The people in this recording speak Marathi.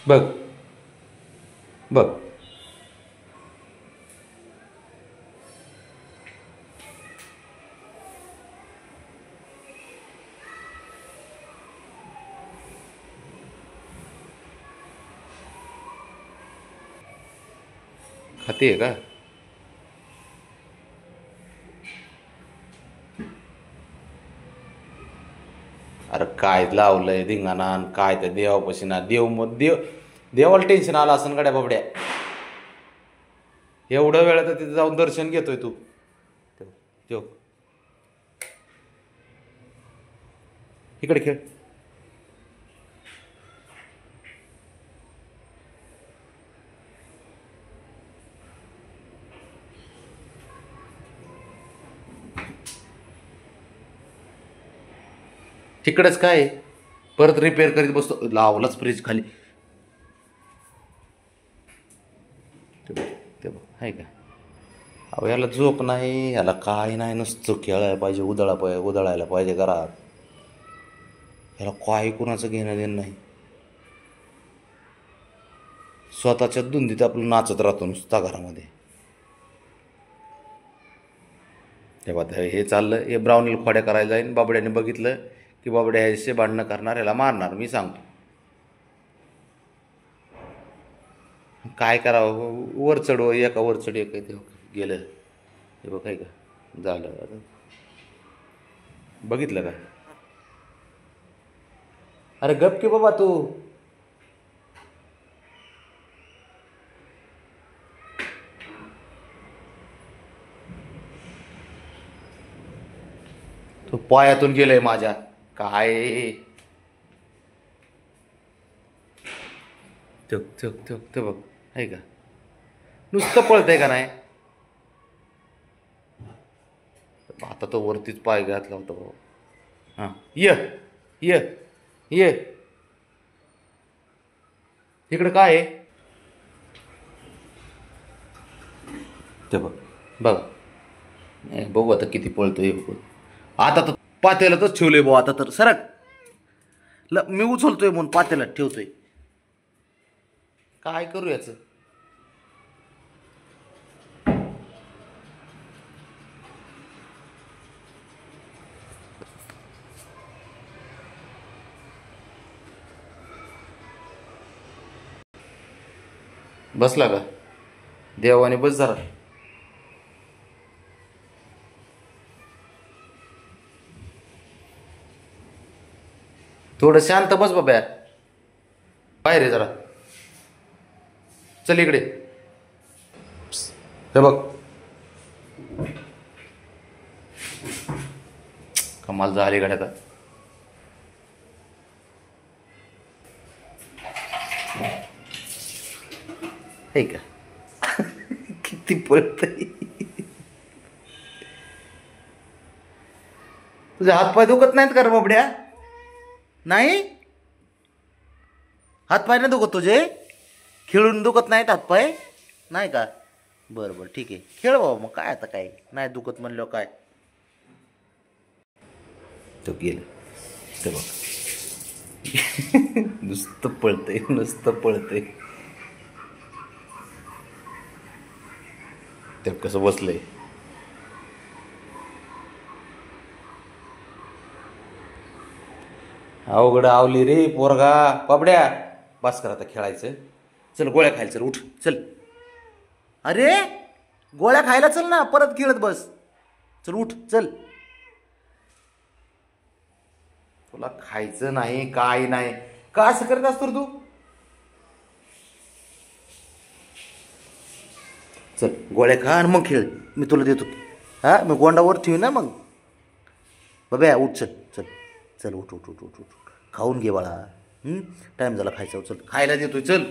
बघ बघ. खाते का? अरे काय लावलंय धिंगाणा आणि काय त्या देवापाशी ना देव मग देवाला टेन्शन आलं असं गड्या बाबड्या. एवढं वेळ तर तिथे जाऊन दर्शन घेतोय तू. देव इकडे खेळ. तिकडेच काय परत रिपेअर करीत बसतो. लावलाच फ्रीज खाली. ते बघ आहे का? अहो याला झोप नाही, याला काय नाही, नुसतं खेळायला पाहिजे, उधळायला पाहिजे घरात. याला काय कुणाचं घेणं देणं नाही. स्वतःच्या धुंदीत आपलं नाचत राहतो नुसता घरामध्ये. तेव्हा हे चाललं, हे ब्राउनीला खोड्या करायला जाईन. बाबड्याने बघितलं की बाबड्या ह्याचे भांडणं करणार, याला मारणार. मी सांगतो काय करावं. वर चढव एका वर चढ एक ते गेलं. हे बघ काय का झालं. बघितलं का? अरे गप की बाबा तू. तो पायातून गेलंय माझ्या. काय ते बघ आहे का? नुसतं पळतंय का नाही? आता तो वरतीच पाय घातला होता बाबा. हां ये ये ये इकडं काय आहे ते बघ. बघ बघू आता किती पळतोय. आता तर पातेल्यातच ठेवलंय भाऊ. आता तर सरक. मी उचलतोय म्हणून पातेल्यात ठेवतोय. काय करू याचं? बसला का? देवाने बस जरा. थोडं शांत बस बाबा. बाहेर आहे जरा. चल इकडे. हे बघ कमाल झाली गाड्यात. हे का? किती पळतय. तुझे हातपाय दुखत नाहीत का रे बाबड्या? नाही हातपाय नाही दुखत तुझे? खेळून दुखत नाहीत हातपाय? नाही का? बरं बरं ठीक आहे, खेळ बाबा. मग काय आता, काय नाही दुखत म्हणल्यावर काय. तो गेलं ते बघ. नुसतं पळतंय, नुसतं पळतंय. ते कसं बसलंय. अवघड आवली रे पोरगा. बाबड्या बस कर आता खेळायचं. चल गोळ्या खायला चल. उठ चल. अरे गोळ्या खायला चल ना, परत खेळत बस. चल उठ चल. तुला खायचं नाही काय नाही का असं करत असतो तू? चल गोळ्या खा आणि मग खेळ. मी तुला देतो. हा मी गोंडावर ठेवी ना मग. बाबा उठ चल चल चल. उठ उठ उठ उठ उठ. खाऊन घे बाळा. टाईम झाला खायचा. चल खायला देतोय चल.